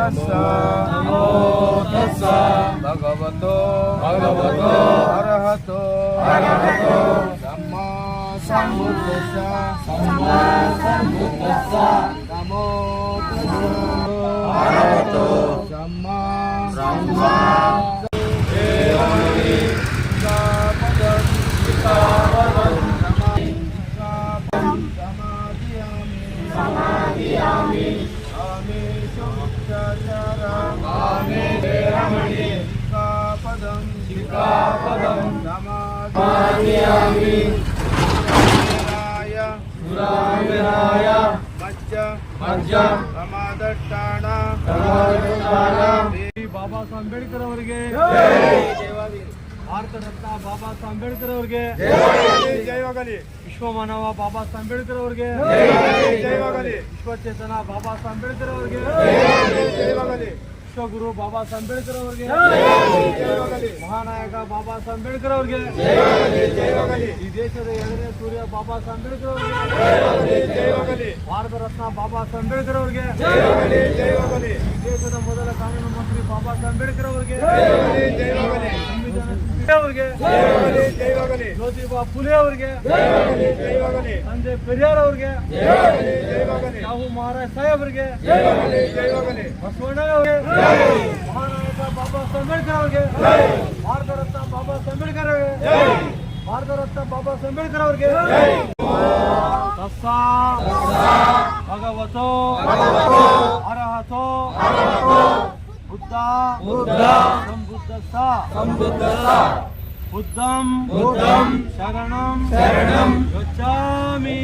ನಮೋ ತಸ್ಸ ಭಗವತೋ ಅರಹತೋ ಸಮ್ಮಾ ಸಂಬುದ್ಧಸ್ಸ ನಮೋ ತಸ್ಸ ಅರಹತೋ ಸಮ್ಮಾ ಸಮಾಧಿಯಾಮಿ ಶಿಖಾಪದಂ ಸಮಾಧಿಯಾಮಿ ಸುರಾಯ ಮಜ್ಜ ಪ್ರಮಾದಟ್ಟಾಣ ಬಾಬಾ ಸಾಹೇಬ್ ಅಂಬೇಡ್ಕರ್ ಅವರಿಗೆ ಭಾರತ ರತ್ನ ಬಾಬಾ ಸಾಹೇಬ್ ಅಂಬೇಡ್ಕರ್ ಅವರಿಗೆ ಜಯವಾಗಲಿ. ವಿಶ್ವಮಾನವ ಬಾಬಾ ಸಾಹೇಬ್ ಅಂಬೇಡ್ಕರ್ ಅವರಿಗೆ ಜಯವಾಗಲಿ. ವಿಶ್ವಚೇತನ ಬಾಬಾ ಸಾಹೇಬ್ ಅಂಬೇಡ್ಕರ್ ಅವರಿಗೆ ಜಯವಾಗಲಿ. ವಿಶ್ವಗುರು ಬಾಬಾ ಸಾಹೇಬ್ ಅಂಬೇಡ್ಕರ್ ಅವರಿಗೆ ಜಯವಾಗಲಿ. ಮಹಾನಾಯಕ ಬಾಬಾ ಸಾಹೇಬ್ ಅಂಬೇಡ್ಕರ್ ಅವರಿಗೆ ಜಯವಾಗಲಿ. ಈ ದೇಶದ 2ನೇ ಸೂರ್ಯ ಬಾಬಾ ಸಾಹೇಬ್ ಅಂಬೇಡ್ಕರ್ ಅವರಿಗೆ ಜಯವಾಗಲಿ. ಭಾರತ ರತ್ನ ಬಾಬಾ ಸಾಹೇಬ್ ಅಂಬೇಡ್ಕರ್ ಅವರಿಗೆ ಜಯವಾಗಲಿ. ಈ ದೇಶದ ಮೊದಲ ಕಾನೂನು ಮಂತ್ರಿ ಬಾಬಾ ಸಾಹೇಬ್ ಅಂಬೇಡ್ಕರ್ ಅವರಿಗೆ ಜಯವಾಗಲಿ. ಅವರಿಗೆ ಜಯವಾಗಲಿ. ಜ್ಯೋತಿಬಾ ಫುಲೆ ಅವರಿಗೆ ಜಯವಾಗಲಿ. ಸಂಜಯ್ ಪೆರಿಯಾರ್ ಅವರಿಗೆ ಜಯವಾಗಲಿ. ಶಾಹು ಮಹಾರಾಜ್ ಸಾಹೇಬ್ ಅವರಿಗೆ ಜಯವಾಗಲಿ. ಬಸವಣ್ಣ ಅವರಿಗೆ ಮಹಾನಾಯಕ ಬಾಬಾ ಸಾಹೇಬ್ ಅಂಬೇಡ್ಕರ್ ಅವರಿಗೆ ಭಾರತ ರತ್ನ ಬಾಬಾ ಸಾಹೇಬ್ ಅಂಬೇಡ್ಕರ್ ಅವರಿಗೆ ಭಾರತ ರತ್ನ ಬಾಬಾ ಸಾಹೇಬ್ ಅಂಬೇಡ್ಕರ್ ಅವರಿಗೆ ತಸ್ಸ ಭಗವತೋ ಅರಹತೋ ಬುದ್ಧ ಸಂಬುದ್ಧಸ್ಸ ಬುದ್ಧಂ ಶರಣಂ ಗಚ್ಚಾಮಿ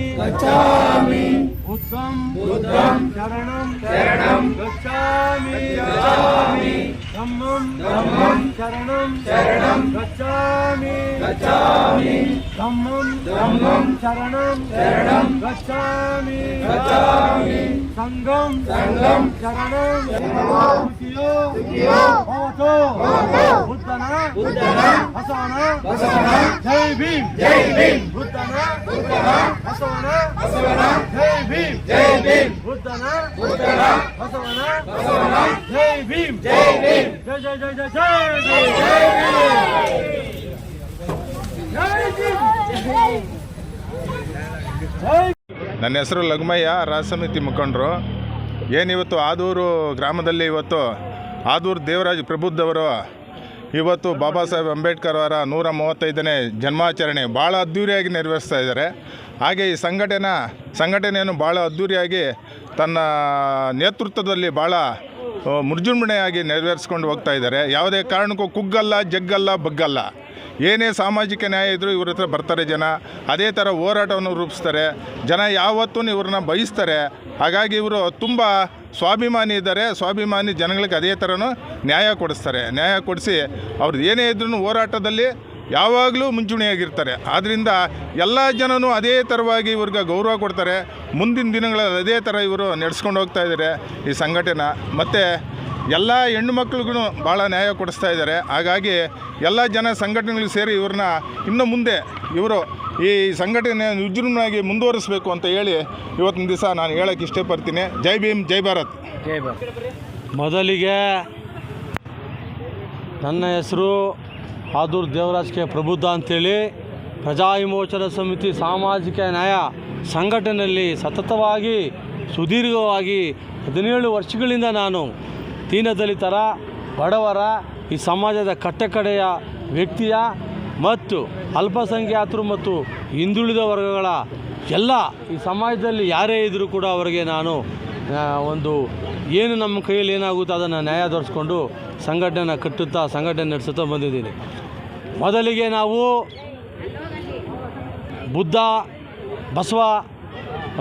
ಬುದ್ಧಂ ಶರಣಂ ಗಚ್ಚಾಮಿ ಧಮ್ಮಂ ಶರಣಂ ಗಚ್ಚಾಮಿ ಧಮ್ಮಂ ಶರಣಂ ಗಚ್ಚಾಮಿ ಸಂಘಂ ಶರಣಂ ಭವತೋ ಬುದ್ಧನ ಬಸವನ ಜೈ ಭೀಮ್ ಬುದ್ಧನ ಬಸವನ ಜೈ ಭೀಮ್ ಬುದ್ಧನ ಬಸವನ ಜೈ ಭೀಮ್ ಜೈ ಜೈ ಜೈ ಜೈ ಜೈ ಜೈ. ನನ್ನ ಹೆಸರು ಲಘುಮಯ್ಯ, ರಾಜ ಸಮಿತಿ ಮುಖಂಡರು. ಏನಿವತ್ತು ಆದೂರು ಗ್ರಾಮದಲ್ಲಿ ಇವತ್ತು ಆದೂರು ದೇವರಾಜ್ ಪ್ರಬುದ್ಧವರು ಇವತ್ತು ಬಾಬಾ ಸಾಹೇಬ್ ಅಂಬೇಡ್ಕರ್ ಅವರ 135ನೇ ಜನ್ಮಾಚರಣೆ ಭಾಳ ಅದ್ಧೂರಿಯಾಗಿ ನೆರವೇರಿಸ್ತಾ ಇದ್ದಾರೆ. ಹಾಗೆ ಈ ಸಂಘಟನೆಯನ್ನು ಭಾಳ ಅದ್ಧೂರಿಯಾಗಿ ತನ್ನ ನೇತೃತ್ವದಲ್ಲಿ ಭಾಳ ಮುರ್ಜುಂಬಣೆಯಾಗಿ ನೆರವೇರಿಸ್ಕೊಂಡು ಹೋಗ್ತಾ ಇದ್ದಾರೆ. ಯಾವುದೇ ಕಾರಣಕ್ಕೂ ಕುಗ್ಗಲ್ಲ, ಜಗ್ಗಲ್ಲ, ಬಗ್ಗಲ್ಲ. ಏನೇ ಸಾಮಾಜಿಕ ನ್ಯಾಯ ಇದ್ದರೂ ಇವ್ರ ಹತ್ರ ಬರ್ತಾರೆ ಜನ. ಅದೇ ಥರ ಹೋರಾಟವನ್ನು ರೂಪಿಸ್ತಾರೆ ಜನ, ಯಾವತ್ತೂ ಇವ್ರನ್ನ ಬಯಸ್ತಾರೆ. ಹಾಗಾಗಿ ಇವರು ತುಂಬ ಸ್ವಾಭಿಮಾನಿ ಇದ್ದಾರೆ. ಸ್ವಾಭಿಮಾನಿ ಜನಗಳಿಗೆ ಅದೇ ಥರನೂ ನ್ಯಾಯ ಕೊಡಿಸ್ತಾರೆ. ನ್ಯಾಯ ಕೊಡಿಸಿ ಅವ್ರದ್ದು ಏನೇ ಇದ್ರೂ ಹೋರಾಟದಲ್ಲಿ ಯಾವಾಗಲೂ ಮುಂಚೂಣಿಯಾಗಿರ್ತಾರೆ. ಆದ್ದರಿಂದ ಎಲ್ಲ ಜನನೂ ಅದೇ ಥರವಾಗಿ ಇವ್ರಿಗೆ ಗೌರವ ಕೊಡ್ತಾರೆ. ಮುಂದಿನ ದಿನಗಳಲ್ಲಿ ಅದೇ ಥರ ಇವರು ನಡೆಸ್ಕೊಂಡು ಹೋಗ್ತಾ ಇದ್ದಾರೆ ಈ ಸಂಘಟನೆ. ಮತ್ತು ಎಲ್ಲ ಹೆಣ್ಣು ಮಕ್ಳಿಗೂ ಭಾಳ ನ್ಯಾಯ ಕೊಡಿಸ್ತಾ ಇದ್ದಾರೆ. ಹಾಗಾಗಿ ಎಲ್ಲ ಜನ ಸಂಘಟನೆಗಳು ಸೇರಿ ಇವ್ರನ್ನ ಇನ್ನು ಮುಂದೆ ಇವರು ಈ ಸಂಘಟನೆ ವಿಜೃಂಭಣೆಯಾಗಿ ಮುಂದುವರಿಸಬೇಕು ಅಂತ ಹೇಳಿ ಇವತ್ತಿನ ದಿವಸ ನಾನು ಹೇಳೋಕ್ಕೆ ಇಷ್ಟಪಡ್ತೀನಿ. ಜೈ ಭೀಮ್, ಜೈ ಭಾರತ್. ಮೊದಲಿಗೆ ನನ್ನ ಹೆಸರು ಆದೂರು ದೇವರಾಜ್ ಕೆ ಪ್ರಬುದ್ಧ ಅಂಥೇಳಿ ಪ್ರಜಾ ವಿಮೋಚನಾ ಸಮಿತಿ ಸಾಮಾಜಿಕ ನ್ಯಾಯ ಸಂಘಟನೆಯಲ್ಲಿ ಸತತವಾಗಿ ಸುದೀರ್ಘವಾಗಿ 17 ವರ್ಷಗಳಿಂದ ನಾನು ದೀನದಲಿತರ, ಬಡವರ, ಈ ಸಮಾಜದ ಕಟ್ಟಕಡೆಯ ವ್ಯಕ್ತಿಯ ಮತ್ತು ಅಲ್ಪಸಂಖ್ಯಾತರು ಮತ್ತು ಹಿಂದುಳಿದ ವರ್ಗಗಳ ಎಲ್ಲ ಈ ಸಮಾಜದಲ್ಲಿ ಯಾರೇ ಇದ್ದರೂ ಕೂಡ ಅವರಿಗೆ ನಾನು ಒಂದು ಏನು ನಮ್ಮ ಕೈಯಲ್ಲಿ ಏನಾಗುತ್ತೋ ಅದನ್ನು ನ್ಯಾಯ ದೊರಕಿಸ್ಕೊಂಡು ಸಂಘಟನೆ ಕಟ್ಟುತ್ತಾ ಸಂಘಟನೆ ನಡೆಸುತ್ತಾ ಬಂದಿದ್ದೀನಿ. ಮೊದಲಿಗೆ ನಾವು ಬುದ್ಧ, ಬಸವ,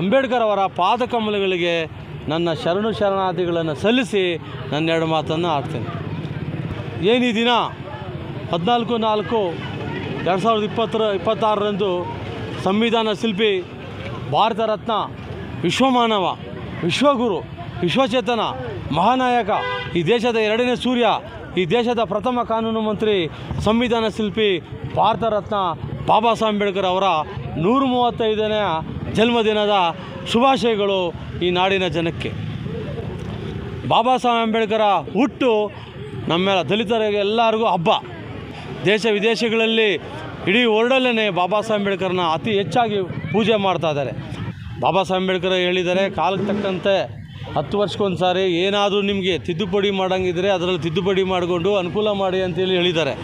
ಅಂಬೇಡ್ಕರ್ ಅವರ ಪಾದಕಮಲಗಳಿಗೆ ನನ್ನ ಶರಣಾರ್ಥಿಗಳನ್ನು ಸಲ್ಲಿಸಿ ನನ್ನ 2 ಮಾತನ್ನು ಆಡ್ತೇನೆ. ಈ ದಿನ 14/4/2026 ಸಂವಿಧಾನ ಶಿಲ್ಪಿ, ಭಾರತ ರತ್ನ, ವಿಶ್ವಮಾನವ, ವಿಶ್ವಗುರು, ವಿಶ್ವಚೇತನ, ಮಹಾನಾಯಕ, ಈ ದೇಶದ 2ನೇ ಸೂರ್ಯ, ಈ ದೇಶದ ಪ್ರಥಮ ಕಾನೂನು ಮಂತ್ರಿ, ಸಂವಿಧಾನ ಶಿಲ್ಪಿ, ಭಾರತ ರತ್ನ ಬಾಬಾ ಸಾಹೇಬ್ ಅಂಬೇಡ್ಕರ್ ಅವರ 135ನೇ ಜನ್ಮದಿನದ ಶುಭಾಶಯಗಳು ಈ ನಾಡಿನ ಜನಕ್ಕೆ. ಬಾಬಾ ಸಾಹೇಬ್ ಅಂಬೇಡ್ಕರ ಹುಟ್ಟು ನಮ್ಮೆಲ್ಲ ದಲಿತರಿಗೆ ಎಲ್ಲರಿಗೂ ಹಬ್ಬ. ದೇಶ ವಿದೇಶಗಳಲ್ಲಿ ಇಡೀ ವರ್ಲ್ಡಲ್ಲೇ ಬಾಬಾ ಸಾಹೇಬ್ ಅಂಬೇಡ್ಕರ್ನ ಅತಿ ಹೆಚ್ಚಾಗಿ ಪೂಜೆ ಮಾಡ್ತಾ ಇದ್ದಾರೆ. ಬಾಬಾ ಸಾಹೇಬ್ ಅಂಬೇಡ್ಕರ್ ಹೇಳಿದ್ದಾರೆ, ಕಾಲಕ್ಕೆ ತಕ್ಕಂತೆ 10 ವರ್ಷಕ್ಕೊಂದು ಸಾರಿ ಏನಾದರೂ ನಿಮಗೆ ತಿದ್ದುಪಡಿ ಮಾಡೋಂಗಿದ್ರೆ ಅದರಲ್ಲಿ ತಿದ್ದುಪಡಿ ಮಾಡಿಕೊಂಡು ಅನುಕೂಲ ಮಾಡಿ ಅಂತೇಳಿ ಹೇಳಿದ್ದಾರೆ.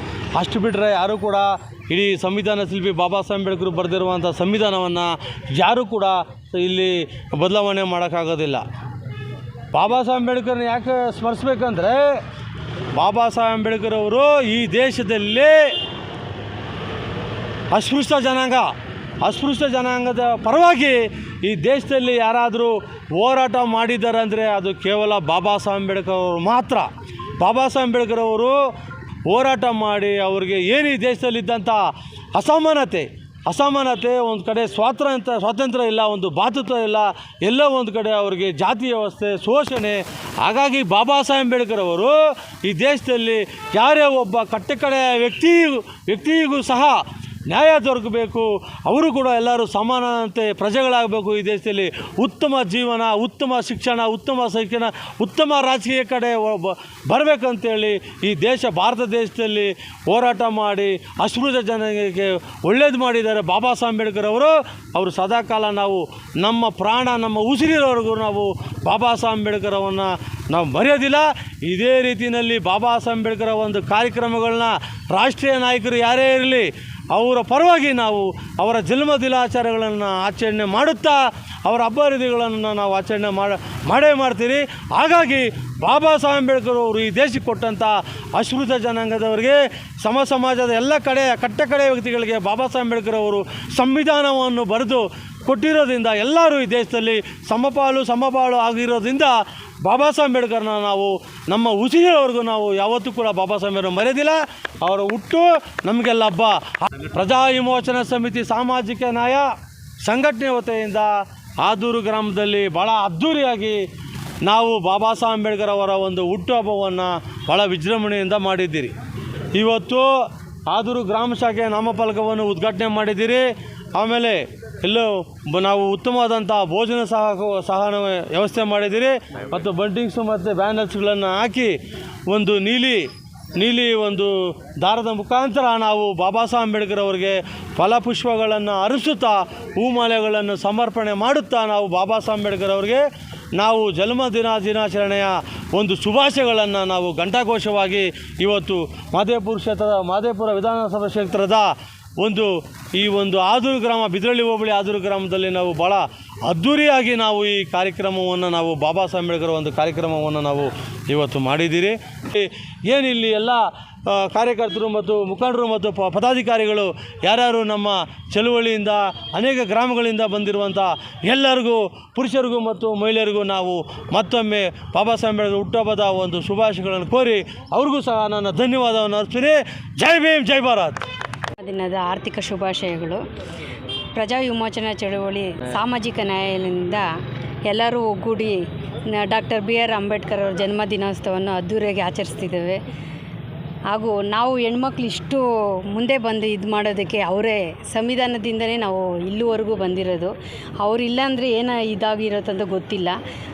ಅಷ್ಟು ಬಿಟ್ಟರೆ ಯಾರೂ ಕೂಡ ಇಡೀ ಸಂವಿಧಾನ ಶಿಲ್ಪಿ ಬಾಬಾ ಸಾಹೇಬ್ ಅಂಬೇಡ್ಕರ್ ಬರೆದಿರುವಂಥ ಸಂವಿಧಾನವನ್ನು ಯಾರೂ ಕೂಡ ಇಲ್ಲಿ ಬದಲಾವಣೆ ಮಾಡೋಕ್ಕಾಗೋದಿಲ್ಲ. ಬಾಬಾ ಸಾಹೇಬ್ ಅಂಬೇಡ್ಕರ್ನ ಯಾಕೆ ಸ್ಮರಿಸ್ಬೇಕಂದ್ರೆ, ಬಾಬಾ ಸಾಹೇಬ್ ಅಂಬೇಡ್ಕರ್ ಅವರು ಈ ದೇಶದಲ್ಲಿ ಅಸ್ಪೃಶ್ಯ ಜನಾಂಗದ ಪರವಾಗಿ ಈ ದೇಶದಲ್ಲಿ ಯಾರಾದರೂ ಹೋರಾಟ ಮಾಡಿದ್ದಾರೆ ಅಂದರೆ ಅದು ಕೇವಲ ಬಾಬಾ ಸಾಹೇಬ್ ಅಂಬೇಡ್ಕರ್ ಅವರು ಮಾತ್ರ. ಬಾಬಾ ಸಾಹೇಬ್ ಅಂಬೇಡ್ಕರ್ ಅವರು ಹೋರಾಟ ಮಾಡಿ ಅವ್ರಿಗೆ ಏನು ಈ ದೇಶದಲ್ಲಿದ್ದಂಥ ಅಸಮಾನತೆ ಒಂದು ಕಡೆ ಸ್ವಾತಂತ್ರ್ಯ ಇಲ್ಲ, ಒಂದು ಭಾತೃತ್ವ ಇಲ್ಲ, ಎಲ್ಲೋ ಒಂದು ಕಡೆ ಅವ್ರಿಗೆ ಜಾತಿ ವ್ಯವಸ್ಥೆ, ಶೋಷಣೆ. ಹಾಗಾಗಿ ಬಾಬಾ ಸಾಹೇಬ್ ಅಂಬೇಡ್ಕರ್ ಅವರು ಈ ದೇಶದಲ್ಲಿ ಯಾರೇ ಒಬ್ಬ ಕಟ್ಟಕಡೆಯ ವ್ಯಕ್ತಿಗೂ ಸಹ ನ್ಯಾಯ ದೊರಕಬೇಕು, ಅವರು ಕೂಡ ಎಲ್ಲರೂ ಸಮಾನತೆ ಪ್ರಜೆಗಳಾಗಬೇಕು, ಈ ದೇಶದಲ್ಲಿ ಉತ್ತಮ ಜೀವನ, ಉತ್ತಮ ಶಿಕ್ಷಣ, ಉತ್ತಮ ರಾಜಕೀಯ ಕಡೆ ಬರಬೇಕಂತೇಳಿ ಈ ಭಾರತ ದೇಶದಲ್ಲಿ ಹೋರಾಟ ಮಾಡಿ ಅಸ್ಪೃಶ್ಯ ಜನರಿಗೆ ಒಳ್ಳೇದು ಮಾಡಿದ್ದಾರೆ ಬಾಬಾ ಸಾಹೇಬ್ ಅಂಬೇಡ್ಕರ್ ಅವರು ಸದಾಕಾಲ ನಾವು ನಮ್ಮ ಪ್ರಾಣ, ನಮ್ಮ ಉಸಿರಿರೋವರೆಗೂ ನಾವು ಬಾಬಾ ಸಾಹೇಬ್ ಅಂಬೇಡ್ಕರ್ ಅವರನ್ನು ನಾವು ಮರೆಯೋದಿಲ್ಲ. ಇದೇ ರೀತಿಯಲ್ಲಿ ಬಾಬಾ ಸಾಹೇಬ್ ಅಂಬೇಡ್ಕರ್ ಒಂದು ಕಾರ್ಯಕ್ರಮಗಳನ್ನ ರಾಷ್ಟ್ರೀಯ ನಾಯಕರು ಯಾರೇ ಇರಲಿ ಅವರ ಪರವಾಗಿ ನಾವು ಅವರ ಜನ್ಮ ದಿನಾಚರಣೆಗಳನ್ನು ಆಚರಣೆ ಮಾಡುತ್ತಾ ಅವರ ಹಬ್ಬ ಹರಿದಿಗಳನ್ನು ನಾವು ಆಚರಣೆ ಮಾಡೇ ಮಾಡ್ತೀರಿ. ಹಾಗಾಗಿ ಬಾಬಾ ಸಾಹೇಬ್ ಅಂಬೇಡ್ಕರ್ ಅವರು ಈ ದೇಶಕ್ಕೆ ಕೊಟ್ಟಂಥ ಅಸ್ಪೃಶ್ಯ ಜನಾಂಗದವರಿಗೆ, ಸಮಾಜದ ಎಲ್ಲ ಕಟ್ಟಕಡೆ ವ್ಯಕ್ತಿಗಳಿಗೆ ಬಾಬಾ ಸಾಹೇಬ್ ಅಂಬೇಡ್ಕರ್ ಅವರು ಸಂವಿಧಾನವನ್ನು ಬರೆದು ಕೊಟ್ಟಿರೋದ್ರಿಂದ ಎಲ್ಲರೂ ಈ ದೇಶದಲ್ಲಿ ಸಮಪಾಲು ಆಗಿರೋದ್ರಿಂದ ಬಾಬಾ ಸಾಹೇಬ್ ಅಂಬೇಡ್ಕರ್ನ ನಾವು ನಮ್ಮ ಉಸಿರಿನವರೆಗೂ ನಾವು ಯಾವತ್ತೂ ಕೂಡ ಬಾಬಾ ಸಾಹೇಬ್ ಅಂಬೇಡ್ಕರ್ ಮರೆಯೋದಿಲ್ಲ. ಅವರ ಹುಟ್ಟು ನಮಗೆಲ್ಲ ಹಬ್ಬ. ಪ್ರಜಾ ವಿಮೋಚನಾ ಸಮಿತಿ ಸಾಮಾಜಿಕ ನ್ಯಾಯ ಸಂಘಟನೆ ವತಿಯಿಂದ ಆದೂರು ಗ್ರಾಮದಲ್ಲಿ ಭಾಳ ಅದ್ಧೂರಿಯಾಗಿ ನಾವು ಬಾಬಾ ಸಾಹೇಬ್ ಅಂಬೇಡ್ಕರ್ ಅವರ ಒಂದು ಹುಟ್ಟುಹಬ್ಬವನ್ನು ಭಾಳ ವಿಜೃಂಭಣೆಯಿಂದ ಮಾಡಿದ್ದೀರಿ. ಇವತ್ತು ಆದೂರು ಗ್ರಾಮ ಶಾಖೆ ನಾಮಫಲಕವನ್ನು ಉದ್ಘಾಟನೆ ಮಾಡಿದ್ದೀರಿ. ಆಮೇಲೆ ಎಲ್ಲೋ ನಾವು ಉತ್ತಮವಾದಂಥ ಭೋಜನ ಸಹ ವ್ಯವಸ್ಥೆ ಮಾಡಿದ್ದೀರಿ ಮತ್ತು ಬಂಟಿಂಗ್ಸು ಮತ್ತು ಬ್ಯಾನರ್ಸ್ಗಳನ್ನು ಹಾಕಿ ಒಂದು ನೀಲಿ ಒಂದು ದಾರದ ಮುಖಾಂತರ ನಾವು ಬಾಬಾ ಸಾಹೇಬ್ ಅಂಬೇಡ್ಕರ್ ಅವರಿಗೆ ಫಲಪುಷ್ಪಗಳನ್ನು ಅರಸುತ್ತಾ ಹೂಮಾಲೆಗಳನ್ನು ಸಮರ್ಪಣೆ ಮಾಡುತ್ತಾ ನಾವು ಬಾಬಾ ಸಾಹೇಬ್ ಅಂಬೇಡ್ಕರ್ ಅವರಿಗೆ ನಾವು ದಿನಾಚರಣೆಯ ಒಂದು ಶುಭಾಶಯಗಳನ್ನು ನಾವು ಘಂಟಾಘೋಷವಾಗಿ ಇವತ್ತು ಮಾದೇಪುರ ವಿಧಾನಸಭಾ ಕ್ಷೇತ್ರದ ಈ ಒಂದು ಆದೂರು ಗ್ರಾಮ, ಬಿದ್ರಳ್ಳಿ ಹೋಬಳಿ ಆದೂರು ಗ್ರಾಮದಲ್ಲಿ ನಾವು ಭಾಳ ಅದ್ಧೂರಿಯಾಗಿ ನಾವು ಈ ಕಾರ್ಯಕ್ರಮವನ್ನು ನಾವು ಬಾಬಾ ಸಾಹೇಬ್ ಅಂಬೇಡ್ಕರ್ ಒಂದು ಕಾರ್ಯಕ್ರಮವನ್ನು ನಾವು ಇವತ್ತು ಮಾಡಿದ್ದೀರಿ. ಏನಿಲ್ಲಿ ಎಲ್ಲ ಕಾರ್ಯಕರ್ತರು ಮತ್ತು ಮುಖಂಡರು ಮತ್ತು ಪದಾಧಿಕಾರಿಗಳು ಯಾರ್ಯಾರು ನಮ್ಮ ಚಳುವಳಿಯಿಂದ ಅನೇಕ ಗ್ರಾಮಗಳಿಂದ ಬಂದಿರುವಂಥ ಎಲ್ಲರಿಗೂ, ಪುರುಷರಿಗೂ ಮತ್ತು ಮಹಿಳೆಯರಿಗೂ ನಾವು ಮತ್ತೊಮ್ಮೆ ಬಾಬಾ ಸಾಹೇಬ್ ಅಂಬೇಡ್ಕರ್ ಹುಟ್ಟುಹಬ್ಬದ ಒಂದು ಶುಭಾಶಯಗಳನ್ನು ಕೋರಿ ಅವ್ರಿಗೂ ಸಹ ನನ್ನ ಧನ್ಯವಾದವನ್ನು ಅರ್ಪಿಸ್ತೀನಿ. ಜೈ ಭೀಮ್, ಜೈ ಭಾರತ್. ದಿನದ ಆರ್ಥಿಕ ಶುಭಾಶಯಗಳು. ಪ್ರಜಾ ವಿಮೋಚನಾ ಚಳುವಳಿ ಸಾಮಾಜಿಕ ನ್ಯಾಯದಿಂದ ಎಲ್ಲರೂ ಒಗ್ಗೂಡಿ ಡಾಕ್ಟರ್ BR ಅಂಬೇಡ್ಕರ್ ಅವರ ಜನ್ಮ ದಿನೋತ್ಸವವನ್ನು ಅದ್ದೂರಿಯಾಗಿ ಆಚರಿಸ್ತಿದ್ದೇವೆ. ಹಾಗೂ ನಾವು ಹೆಣ್ಮಕ್ಳು ಇಷ್ಟು ಮುಂದೆ ಬಂದು ಇದು ಮಾಡೋದಕ್ಕೆ ಅವರೇ ಸಂವಿಧಾನದಿಂದಲೇ ನಾವು ಇಲ್ಲಿವರೆಗೂ ಬಂದಿರೋದು. ಅವರಿಲ್ಲ ಅಂದರೆ ಏನು ಇದಾಗಿರೋದಂತ ಗೊತ್ತಿಲ್ಲ.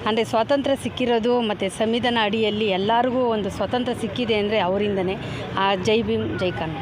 ಅಂದರೆ ಸ್ವಾತಂತ್ರ್ಯ ಸಿಕ್ಕಿರೋದು ಮತ್ತು ಸಂವಿಧಾನ ಅಡಿಯಲ್ಲಿ ಎಲ್ಲರಿಗೂ ಒಂದು ಸ್ವಾತಂತ್ರ್ಯ ಸಿಕ್ಕಿದೆ ಅಂದರೆ ಅವರಿಂದನೇ. ಜೈ ಭೀಮ್, ಜೈ ಕನ್ನಡ.